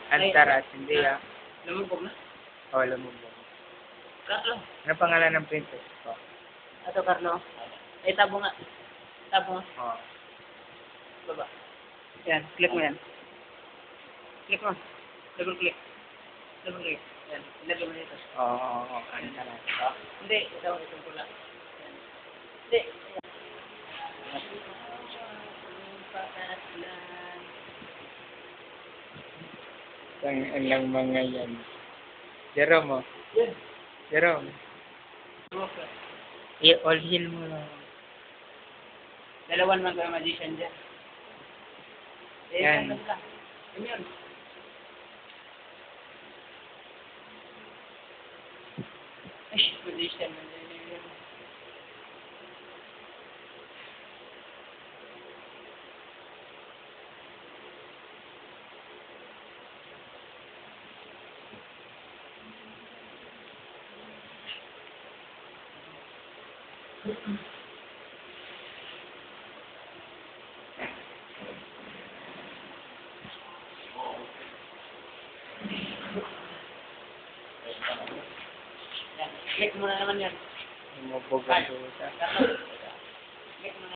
Antaras, hindi ah. Lumubog na. O, lumubog. Carlo. Ano pangalan ng princess ko? Ato, Carlo. Ay, tabo nga. Tabo nga. Oo. Baba. Yan, click mo yan. Click mo. Double click. Double click. Yan, ilagay mo dito. Oo, Antaras. Hindi, itong pula. Yan. Hindi. Ang lang mga yan. Jerome, oh. Yan. Jerome. Okay. All heal mo lang. Dalawan mag-magician dyan. Yan. Yan lang. Yan yun. Ay, magician. Yan. Click mo na naman yan. Lumubog ang puta. Click mo na.